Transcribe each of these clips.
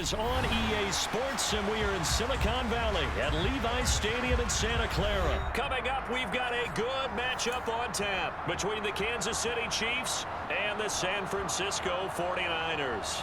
is on EA Sports, and we are in Silicon Valley at Levi's Stadium in Santa Clara. Coming up, we've got a good matchup on tap between the Kansas City Chiefs and the San Francisco 49ers.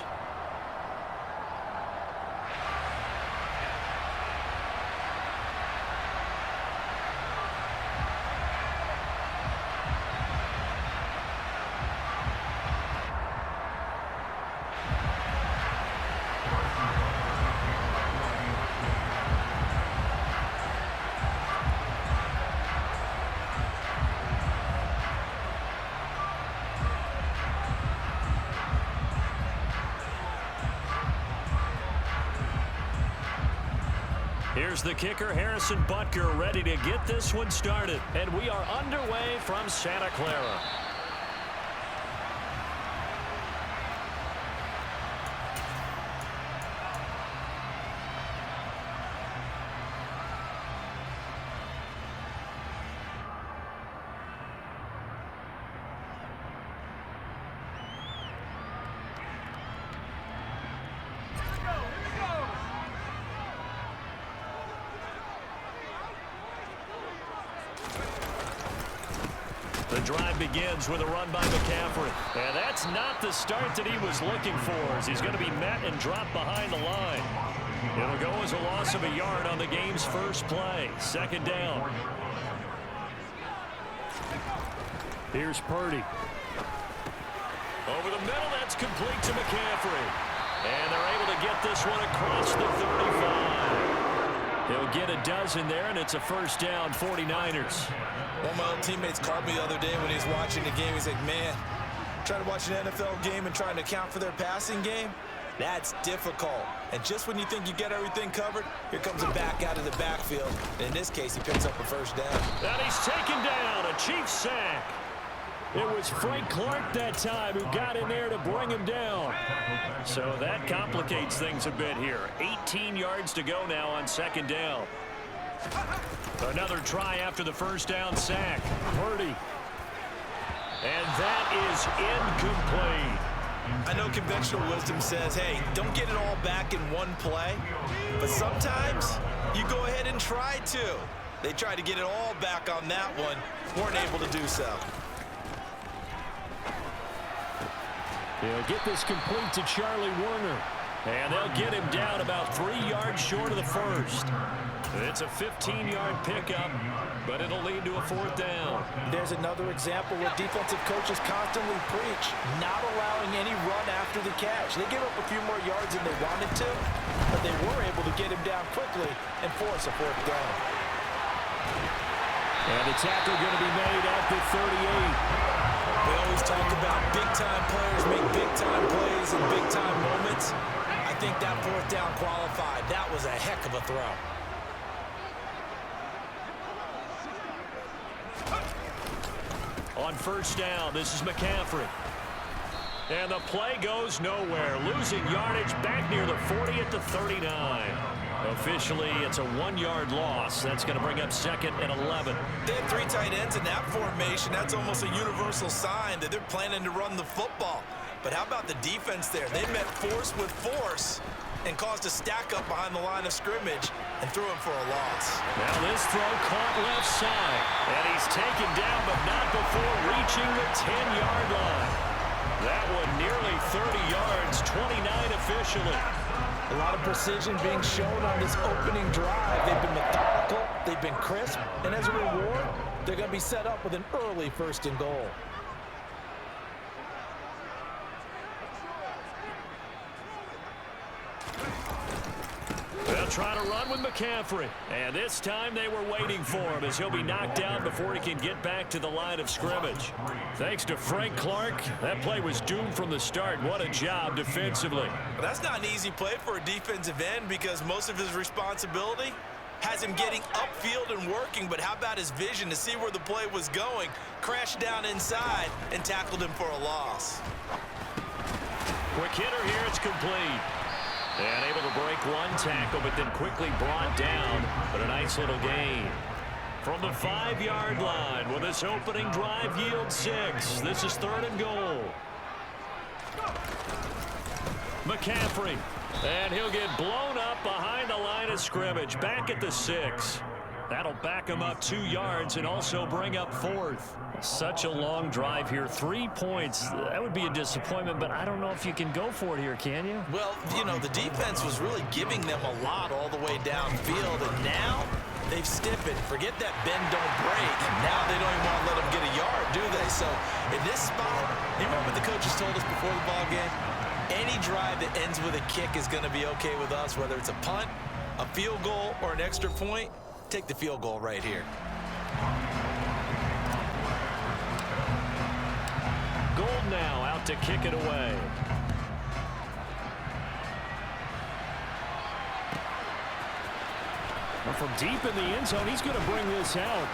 Here's the kicker, Harrison Butker, ready to get this one started. And we are underway from Santa Clara. The drive begins with a run by McCaffrey. And that's not the start that he was looking for, as he's going to be met and dropped behind the line. It'll go as a loss of a yard on the game's first play. Second down. Here's Purdy. Over the middle, that's complete to McCaffrey. And they're able to get this one across the 35. He'll get a dozen there, and it's a first down, 49ers. One of my old teammates called me the other day when he was watching the game. He's like, man, trying to watch an NFL game and trying to account for their passing game, that's difficult. And just when you think you get everything covered, here comes a back out of the backfield. And in this case, he picks up a first down. And he's taken down, a Chiefs sack. It was Frank Clark that time who got in there to bring him down. So that complicates things a bit here. 18 yards to go now on second down. Another try after the first down sack. Purdy. And that is incomplete. I know conventional wisdom says, hey, don't get it all back in one play. But sometimes you go ahead and try to. They tried to get it all back on that one. Weren't able to do so. He'll get this complete to Charlie Warner. And they'll get him down about 3 yards short of the first. It's a 15-yard pickup, but it'll lead to a fourth down. There's another example where defensive coaches constantly preach, not allowing any run after the catch. They gave up a few more yards than they wanted to, but they were able to get him down quickly and force a fourth down. And the tackle going to be made at the 38. We always talk about big-time players make big-time plays in big-time moments. I think that fourth down qualified. That was a heck of a throw. On first down, this is McCaffrey. And the play goes nowhere. Losing yardage back near the 40 at the 39. Officially, it's a 1-yard loss. That's going to bring up second and 11. They have 3 tight ends in that formation. That's almost a universal sign that they're planning to run the football. But how about the defense there? They met force with force and caused a stack up behind the line of scrimmage and threw him for a loss. Now this throw caught left side. And he's taken down, but not before reaching the 10-yard line. That one nearly 30 yards, 29 officially. A lot of precision being shown on this opening drive. They've been methodical, they've been crisp, and as a reward, they're going to be set up with an early first and goal. They'll try to run with McCaffrey. And this time they were waiting for him as he'll be knocked down before he can get back to the line of scrimmage. Thanks to Frank Clark, that play was doomed from the start. What a job defensively. But that's not an easy play for a defensive end because most of his responsibility has him getting upfield and working. But how about his vision to see where the play was going? Crashed down inside and tackled him for a loss. Quick hitter here, it's complete. And able to break one tackle, but then quickly brought down. But a nice little gain. From the 5-yard line, will this opening drive yield 6? This is third and goal. McCaffrey. And he'll get blown up behind the line of scrimmage. Back at the 6. That'll back him up 2 yards and also bring up 4th. Such a long drive here. 3 points. That would be a disappointment, but I don't know if you can go for it here, can you? Well, you know, the defense was really giving them a lot all the way downfield, and now they've stiffened. Forget that bend, don't break. Now they don't even want to let them get a yard, do they? So in this spot, you remember what the coaches told us before the ball game? Any drive that ends with a kick is going to be okay with us, whether it's a punt, a field goal, or an extra point. Take the field goal right here. Gold now out to kick it away. And from deep in the end zone, he's going to bring this out.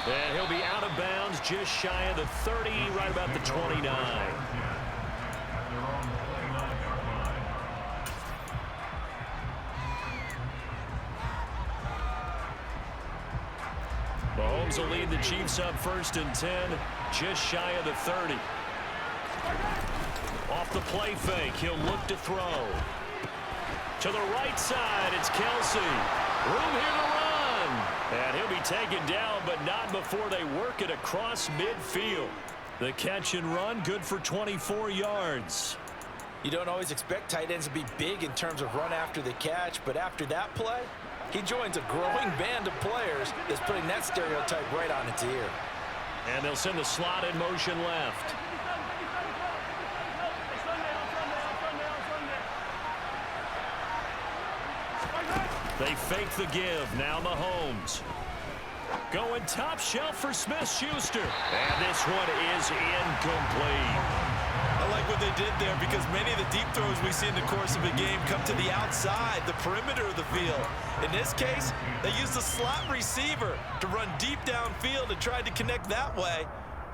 And he'll be out of bounds just shy of the 30, right about the 29. Mahomes will lead the Chiefs up 1st and 10, just shy of the 30. Off the play fake, he'll look to throw. To the right side, it's Kelsey. Room here to run. And he'll be taken down, but not before they work it across midfield. The catch and run, good for 24 yards. You don't always expect tight ends to be big in terms of run after the catch, but after that play, he joins a growing band of players that's putting that stereotype right on its ear. And they'll send the slot in motion left. They fake the give. Now Mahomes. Going top shelf for Smith-Schuster. And this one is incomplete. I like what they did there because many of the deep throws we see in the course of a game come to the outside, the perimeter of the field. In this case, they used the slot receiver to run deep downfield and tried to connect that way.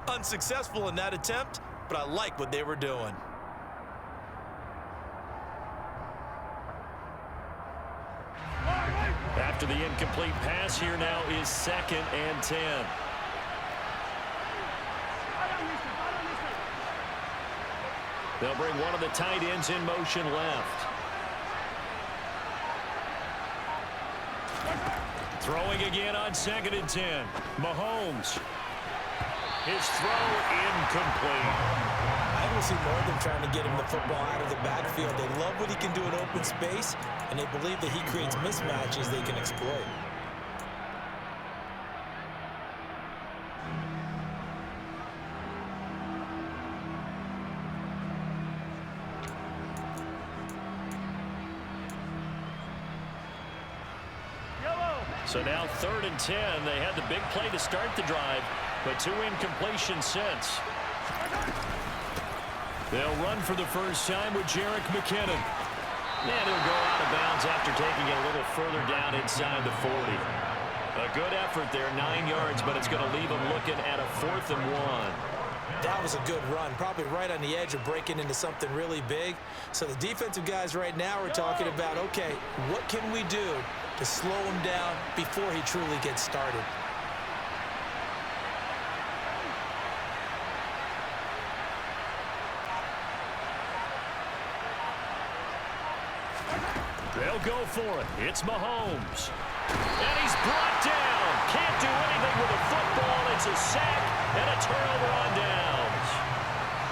Unsuccessful in that attempt, but I like what they were doing. After the incomplete pass, here now is 2nd and 10. They'll bring one of the tight ends in motion left. Throwing again on 2nd and 10. Mahomes. His throw incomplete. I will see more of them trying to get him the football out of the backfield. They love what he can do in open space, and they believe that he creates mismatches they can exploit. So now 3rd and 10. They had the big play to start the drive, but 2 incompletions since. They'll run for the first time with Jerick McKinnon. And he'll go out of bounds after taking it a little further down inside the 40. A good effort there, 9 yards, but it's going to leave him looking at a 4th and 1. That was a good run, probably right on the edge of breaking into something really big. So the defensive guys right now are talking about, okay, what can we do to slow him down before he truly gets started? They'll go for it. It's Mahomes. And he's brought down. Can't do anything with a football. It's a sack and a turnover on downs.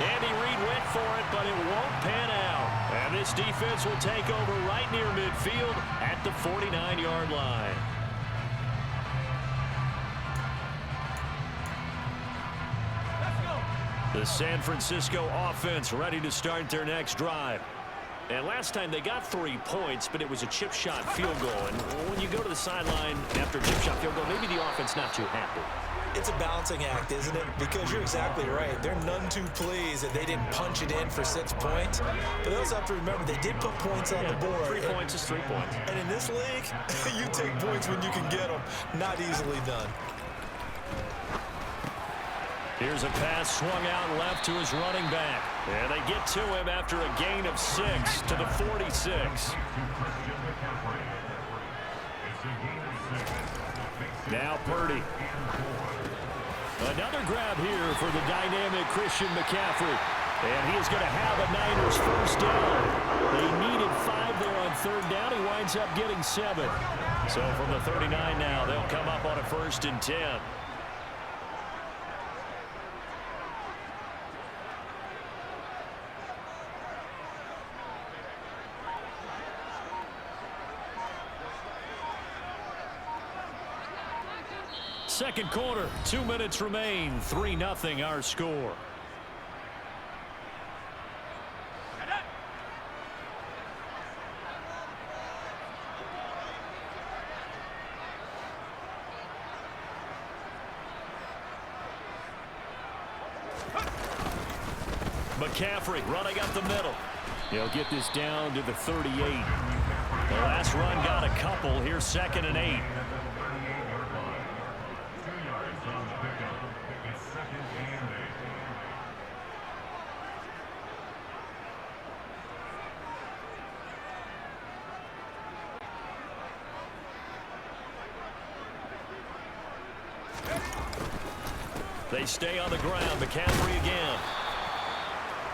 Andy Reid went for it, but it won't pan out. And this defense will take over right near midfield at the 49-yard line. The San Francisco offense ready to start their next drive. And last time they got 3 points, but it was a chip shot field goal. And when you go to the sideline after a chip shot field goal, maybe the offense not too happy. It's a balancing act, isn't it? Because you're exactly right. They're none too pleased that they didn't punch it in for 6 points. But they also have to remember they did put points on the board. 3 points is 3 points. And in this league, you take points when you can get them. Not easily done. Here's a pass swung out left to his running back. And they get to him after a gain of 6 to the 46. Now Purdy. Another grab here for the dynamic Christian McCaffrey. And he is going to have a Niners first down. They needed 5 there on third down. He winds up getting 7. So from the 39 now, they'll come up on a 1st and 10. Second quarter, 2 minutes remain. 3-0 our score. McCaffrey running up the middle. He'll get this down to the 38. The last run got a couple. Here's 2nd and 8. They stay on the ground. McCaffrey again.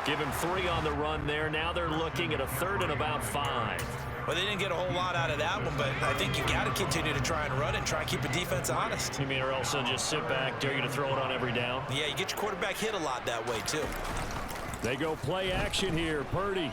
Give him 3 on the run there. Now they're looking at a 3rd and about 5. Well, they didn't get a whole lot out of that one, but I think you got to continue to try and run and try and keep the defense honest. You mean or else they'll just sit back, dare you to throw it on every down? Yeah, you get your quarterback hit a lot that way, too. They go play action here. Purdy.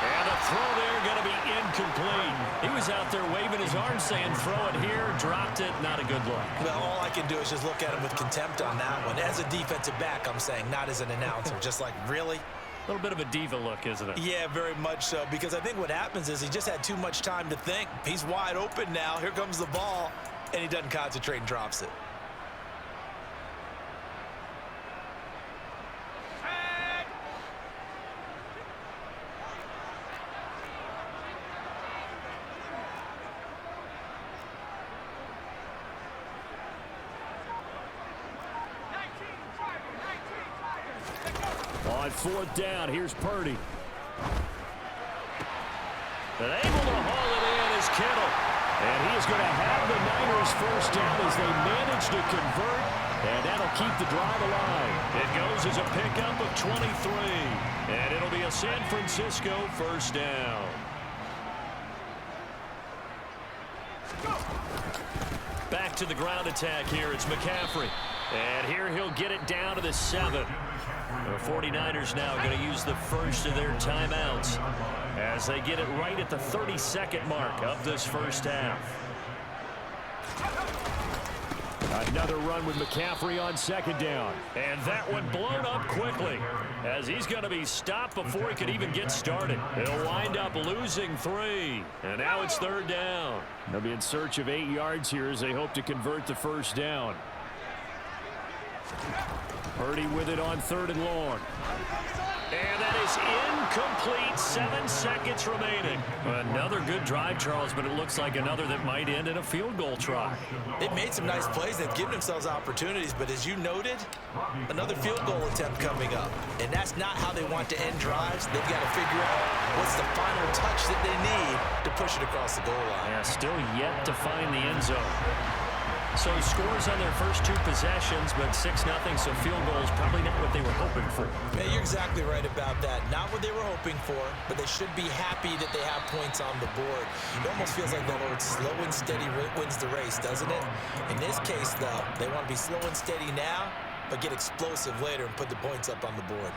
And the throw there going to be incomplete. He was out there waving his arms saying throw it here, dropped it, not a good look. Well, all I can do is just look at him with contempt on that one. As a defensive back, I'm saying, not as an announcer. Just like, really? A little bit of a diva look, isn't it? Yeah, very much so, because I think what happens is he just had too much time to think. He's wide open now. Here comes the ball, and he doesn't concentrate and drops it. On 4th down, here's Purdy. And able to haul it in is Kittle. And he is going to have the Niners first down as they manage to convert. And that'll keep the drive alive. It goes as a pickup of 23. And it'll be a San Francisco first down. Back to the ground attack here. It's McCaffrey. And here he'll get it down to the 7. The 49ers now going to use the first of their timeouts as they get it right at the 32nd mark of this first half. Another run with McCaffrey on 2nd down. And that one blown up quickly as he's going to be stopped before he could even get started. He'll wind up losing 3. And now it's 3rd down. They'll be in search of 8 yards here as they hope to convert the first down. Purdy with it on 3rd and long. And that is incomplete. 7 seconds remaining. Another good drive, Charles, but it looks like another that might end in a field goal try. They've made some nice plays. They've given themselves opportunities, but as you noted, another field goal attempt coming up. And that's not how they want to end drives. They've got to figure out what's the final touch that they need to push it across the goal line. Yeah, still yet to find the end zone. So scores on their first 2 possessions, but 6-0, so field goal is probably not what they were hoping for. Yeah, you're exactly right about that. Not what they were hoping for, but they should be happy that they have points on the board. It almost feels like that old slow and steady wins the race, doesn't it? In this case, though, they want to be slow and steady now, but get explosive later and put the points up on the board.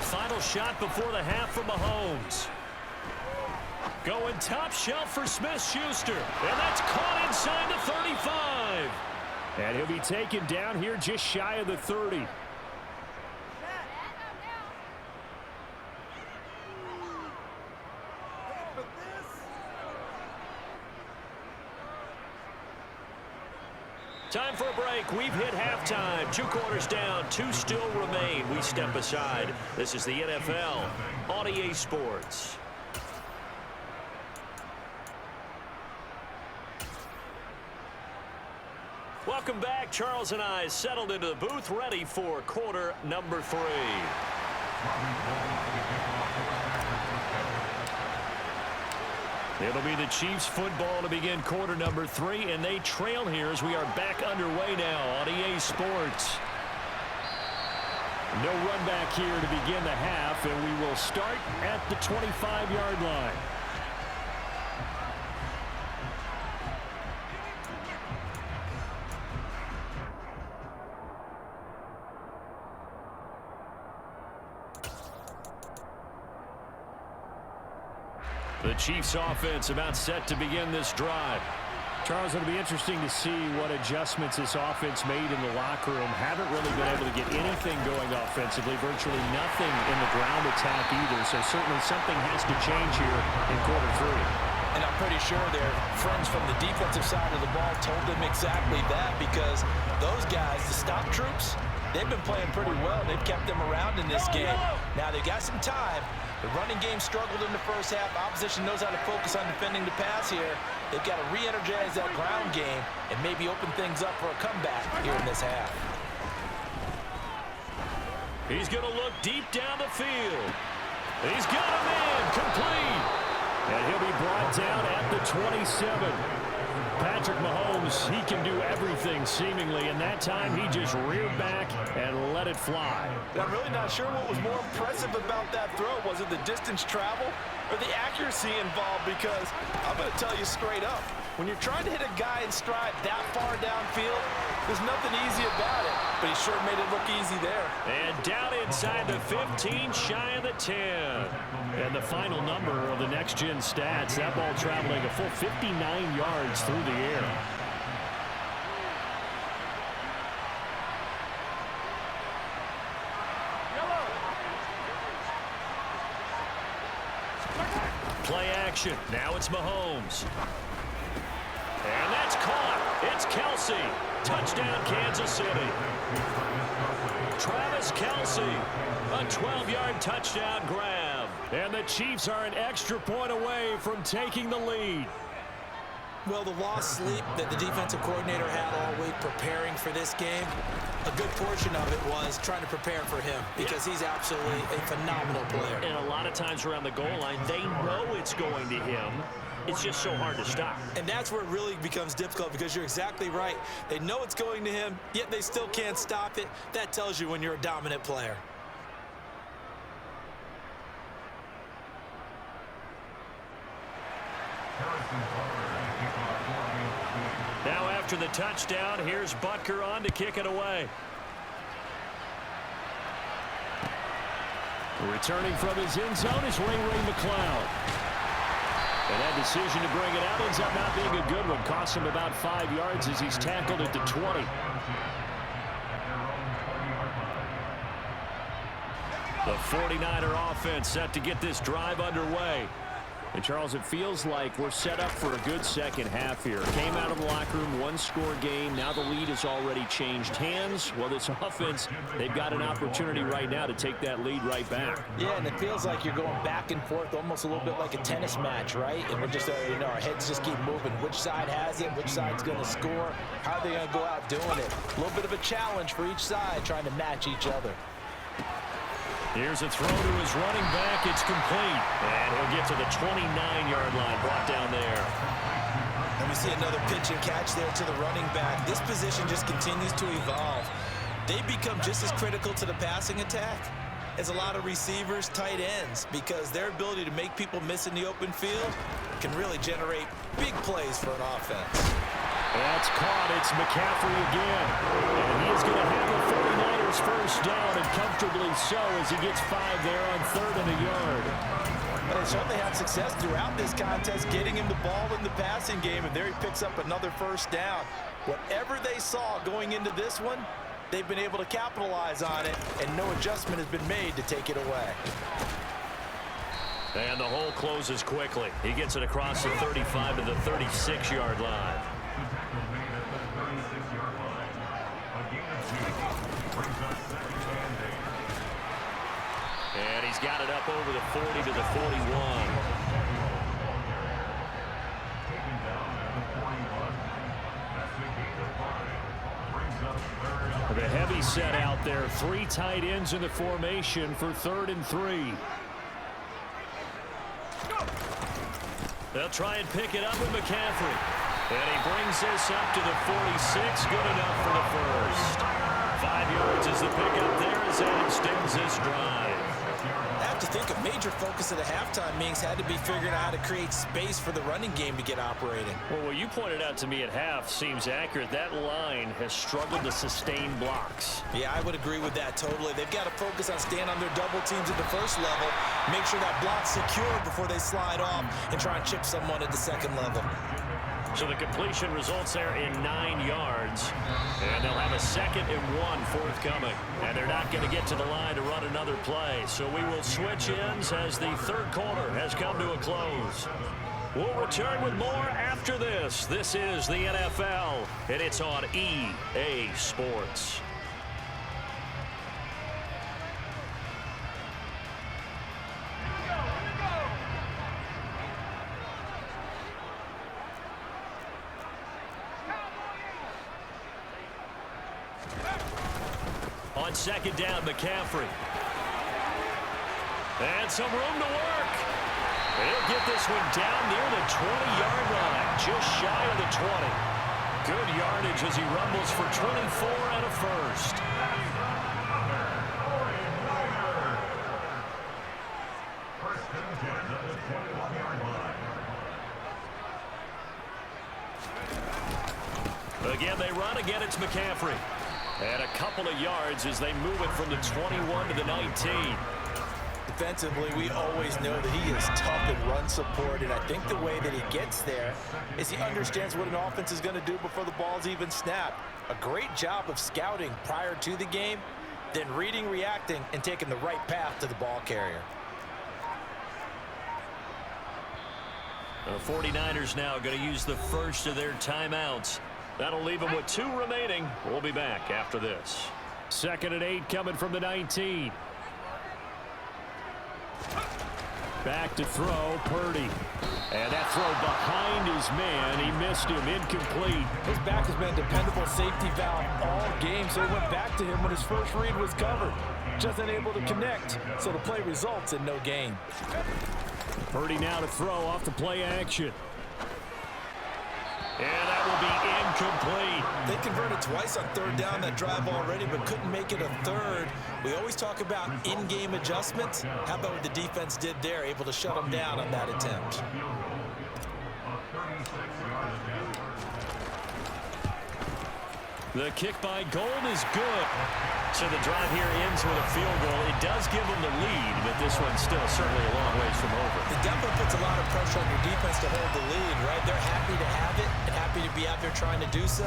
Final shot before the half from Mahomes. Going top shelf for Smith-Schuster. And that's caught inside the 35. And he'll be taken down here just shy of the 30. Time for a break. We've hit halftime. 2 quarters down. 2 still remain. We step aside. This is the NFL on EA Sports. Welcome back. Charles and I settled into the booth, ready for quarter number 3. It'll be the Chiefs football to begin quarter number 3, and they trail here as we are back underway now on EA Sports. No run back here to begin the half, and we will start at the 25-yard line. The Chiefs offense about set to begin this drive. Charles, it'll be interesting to see what adjustments this offense made in the locker room. Haven't really been able to get anything going offensively, virtually nothing in the ground attack either. So certainly something has to change here in quarter 3. And I'm pretty sure their friends from the defensive side of the ball told them exactly that, because those guys, the stop troops, they've been playing pretty well. They've kept them around in this game. Now they've got some time. The running game struggled in the first half. Opposition knows how to focus on defending the pass here. They've got to re-energize that ground game and maybe open things up for a comeback here in this half. He's going to look deep down the field. He's got him in, complete. And he'll be brought down at the 27. Patrick Mahomes, he can do everything seemingly, and that time he just reared back and let it fly. But I'm really not sure what was more impressive about that throw. Was it the distance travel or the accuracy involved? Because I'm going to tell you straight up, when you're trying to hit a guy in stride that far downfield, there's nothing easy about it. But he sure made it look easy there. And down inside the 15, shy of the 10. And the final number of the next-gen stats, that ball traveling a full 59 yards through the air. Play action. Now it's Mahomes. And that's caught. It's Kelsey. Touchdown, Kansas City. Travis Kelsey, a 12-yard touchdown grab. And the Chiefs are an extra point away from taking the lead. Well, the lost sleep that the defensive coordinator had all week preparing for this game, a good portion of it was trying to prepare for him, because he's absolutely a phenomenal player. And a lot of times around the goal line, they know it's going to him. It's just so hard to stop. And that's where it really becomes difficult, because you're exactly right. They know it's going to him, yet they still can't stop it. That tells you when you're a dominant player. Now after the touchdown, here's Butker on to kick it away. Returning from his end zone is Ray McCloud. And that decision to bring it out ends up not being a good one. Costs him about 5 yards as he's tackled at the 20. The 49er offense set to get this drive underway. And, Charles, it feels like we're set up for a good second half here. Came out of the locker room, one-score game. Now the lead has already changed hands. Well, this offense, they've got an opportunity right now to take that lead right back. Yeah, and it feels like you're going back and forth, almost a little bit like a tennis match, right? And we're just, our heads just keep moving. Which side has it? Which side's going to score? How are they going to go out doing it? A little bit of a challenge for each side, trying to match each other. Here's a throw to his running back. It's complete. And he'll get to the 29-yard line, brought down there. And we see another pitch and catch there to the running back. This position just continues to evolve. They become just as critical to the passing attack as a lot of receivers, tight ends, because their ability to make people miss in the open field can really generate big plays for an offense. That's caught. It's McCaffrey again. And he is going to have the 49ers first down, and comfortably so, as he gets 5 there on 3rd and a yard. But they certainly had success throughout this contest, getting him the ball in the passing game, and there he picks up another first down. Whatever they saw going into this one, they've been able to capitalize on it, and no adjustment has been made to take it away. And the hole closes quickly. He gets it across the 35 to the 36-yard line. And he's got it up over the 40 to the 41. The heavy set out there. 3 tight ends in the formation for 3rd and 3. They'll try and pick it up with McCaffrey. And he brings this up to the 46. Good enough for the first. 5 yards is the pickup there as that extends this drive. I have to think a major focus at the halftime meetings had to be figuring out how to create space for the running game to get operating. Well, what you pointed out to me at half seems accurate. That line has struggled to sustain blocks. Yeah, I would agree with that totally. They've got to focus on staying on their double teams at the first level, make sure that block's secure before they slide off and try and chip someone at the second level. So the completion results there in 9 yards. And they'll have a 2nd and 1 forthcoming. And they're not going to get to the line to run another play. So we will switch ends as the third quarter has come to a close. We'll return with more after this. This is the NFL, and it's on EA Sports. On 2nd down, McCaffrey. And some room to work. He'll get this one down near the 20-yard line, just shy of the 20. Good yardage as he rumbles for 24 and a first. Again, they run. Again, it's McCaffrey. And a couple of yards as they move it from the 21 to the 19. Defensively, we always know that he is tough in run support, and I think the way that he gets there is he understands what an offense is going to do before the ball's even snapped. A great job of scouting prior to the game, then reading, reacting, and taking the right path to the ball carrier. The 49ers now going to use the first of their timeouts. That'll leave them with 2 remaining. We'll be back after this. 2nd and 8 coming from the 19. Back to throw, Purdy. And that throw behind his man. He missed him, incomplete. His back has been a dependable safety valve all game, so he went back to him when his first read was covered. Just unable to connect, so the play results in no gain. Purdy now to throw off the play action. And that will be incomplete. They converted twice on 3rd down that drive already, but couldn't make it a 3rd. We always talk about in-game adjustments. How about what the defense did there, able to shut them down on that attempt? The kick by Gold is good. So the drive here ends with a field goal. It does give them the lead, but this one's still certainly a long ways from over. It definitely puts a lot of pressure on your defense to hold the lead, right? They're happy to have it and happy to be out there trying to do so.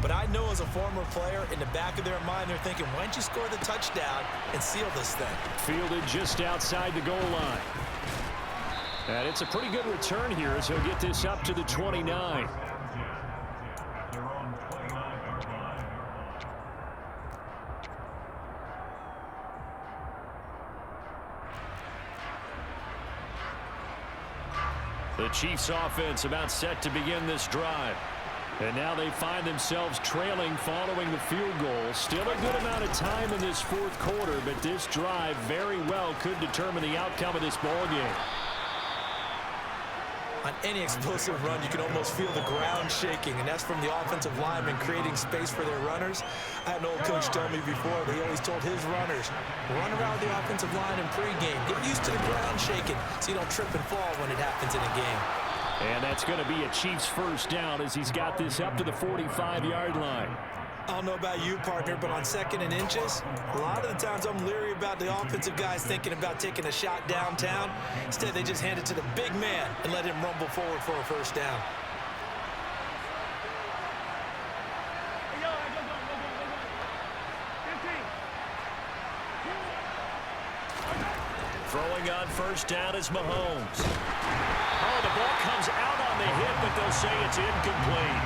But I know as a former player, in the back of their mind, they're thinking, why don't you score the touchdown and seal this thing? Fielded just outside the goal line. And it's a pretty good return here as he'll get this up to the 29. The Chiefs offense about set to begin this drive. And now they find themselves trailing following the field goal. Still a good amount of time in this 4th quarter, but this drive very well could determine the outcome of this ball game. On any explosive run, you can almost feel the ground shaking, and that's from the offensive linemen creating space for their runners. I had an old coach tell me before that he always told his runners, run around the offensive line in pregame. Get used to the ground shaking so you don't trip and fall when it happens in a game. And that's going to be a Chiefs first down as he's got this up to the 45-yard line. I don't know about you, partner, but on 2nd and inches, a lot of the times I'm leery about the offensive guys thinking about taking a shot downtown. Instead, they just hand it to the big man and let him rumble forward for a first down. Throwing on first down is Mahomes. Oh, the ball comes out on the hit, but they'll say it's incomplete.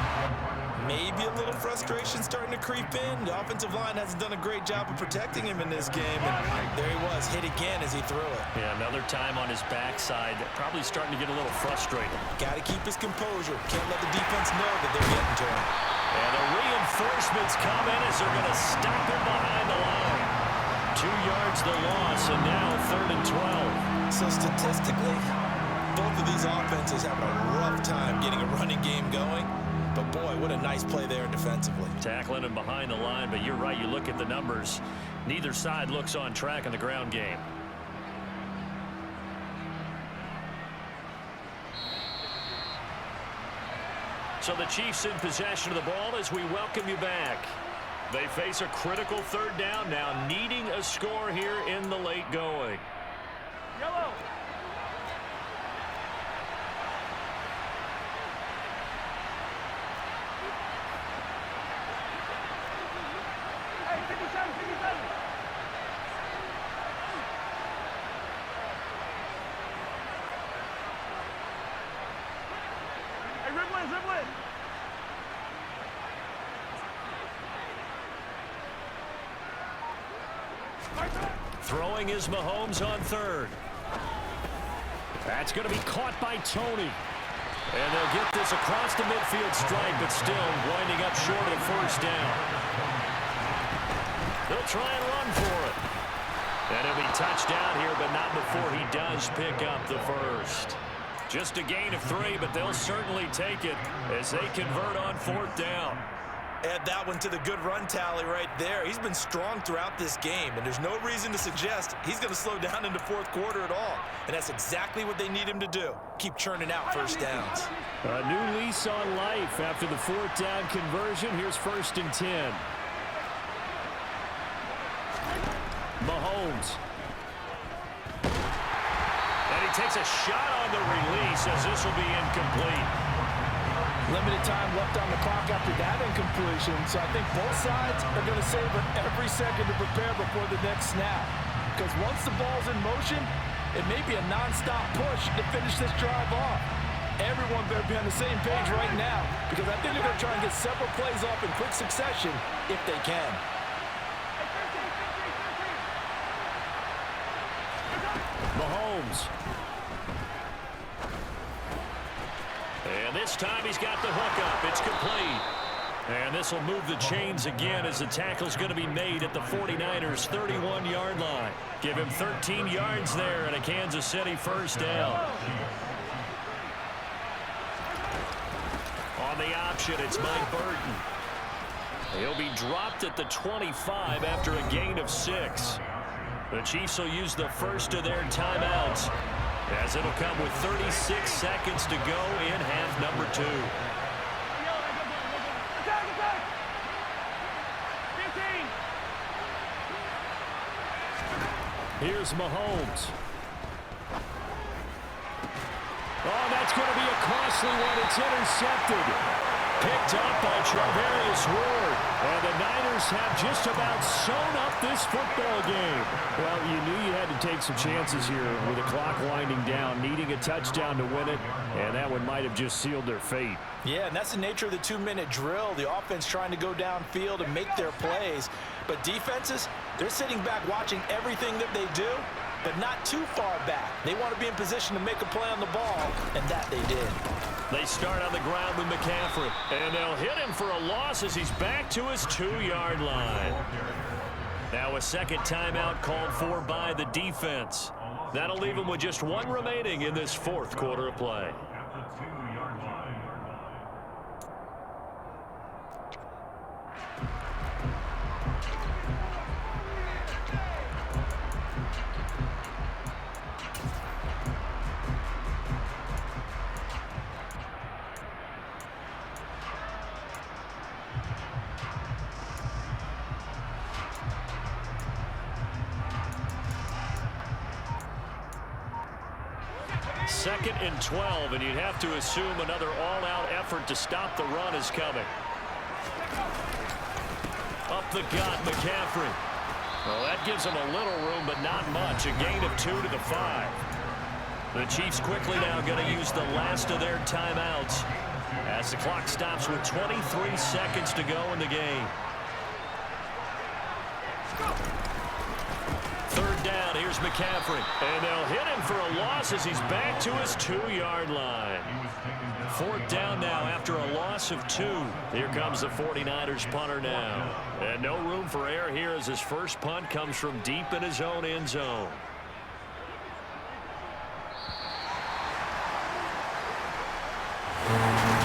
Maybe a little frustration starting to creep in. The offensive line hasn't done a great job of protecting him in this game. And there he was, hit again as he threw it. Yeah, another time on his backside. Probably starting to get a little frustrated. Got to keep his composure. Can't let the defense know that they're getting to him. And the reinforcements come in as they're going to stop him behind the line. 2 yards the loss, and now 3rd and 12. So statistically, both of these offenses having a rough time getting a running game going. But, boy, what a nice play there defensively. Tackling him behind the line, but you're right. You look at the numbers. Neither side looks on track in the ground game. So the Chiefs in possession of the ball as we welcome you back. They face a critical third down now, needing a score here in the late going. Yellow. Hey, 57, 57. Hey, Riblin, Riblin. Throwing is Mahomes on third. That's going to be caught by Tony. And they'll get this across the midfield stripe, but still winding up short of the first down. They'll try and run for it. And he'll be touched down here, but not before he does pick up the first. Just a gain of 3, but they'll certainly take it as they convert on fourth down. Add that one to the good run tally right there. He's been strong throughout this game, and there's no reason to suggest he's going to slow down into fourth quarter at all. And that's exactly what they need him to do. Keep churning out first downs. A new lease on life after the fourth down conversion. Here's 1st and 10. Mahomes. And he takes a shot on the release as this will be incomplete. Limited time left on the clock after that incompletion, so I think both sides are going to savor every second to prepare before the next snap. Because once the ball's in motion, it may be a non-stop push to finish this drive off. Everyone better be on the same page right now, because I think they're going to try and get several plays off in quick succession if they can. Mahomes. And this time he's got the hook up. It's complete. And this will move the chains again as the tackle's going to be made at the 49ers' 31-yard line. Give him 13 yards there and a Kansas City first down. On the option, it's Mike Burton. He'll be dropped at the 25 after a gain of 6. The Chiefs will use the first of their timeouts, as it'll come with 36 seconds to go in half number 2. Here's Mahomes. Oh, that's going to be a costly one. It's intercepted. Picked up by Charvarius Ward. And the Niners have just about sewn up this football game. Well, you knew you had to take some chances here with the clock winding down, needing a touchdown to win it, and that one might have just sealed their fate. Yeah, and that's the nature of the 2-minute drill. The offense trying to go downfield and make their plays. But defenses, they're sitting back watching everything that they do, but not too far back. They want to be in position to make a play on the ball, and that they did. They start on the ground with McCaffrey, and they'll hit him for a loss as he's back to his 2-yard line. Now a second timeout called for by the defense. That'll leave him with just 1 remaining in this fourth quarter of play. Second and 12, and you'd have to assume another all-out effort to stop the run is coming. Up the gut, McCaffrey. Well, that gives him a little room, but not much. A gain of 2 to the 5. The Chiefs quickly now going to use the last of their timeouts as the clock stops with 23 seconds to go in the game. Third down, here's McCaffrey. And they'll hit him for a loss as he's back to his 2-yard line. Fourth down now after a loss of 2. Here comes the 49ers punter now. And no room for error here as his first punt comes from deep in his own end zone. it.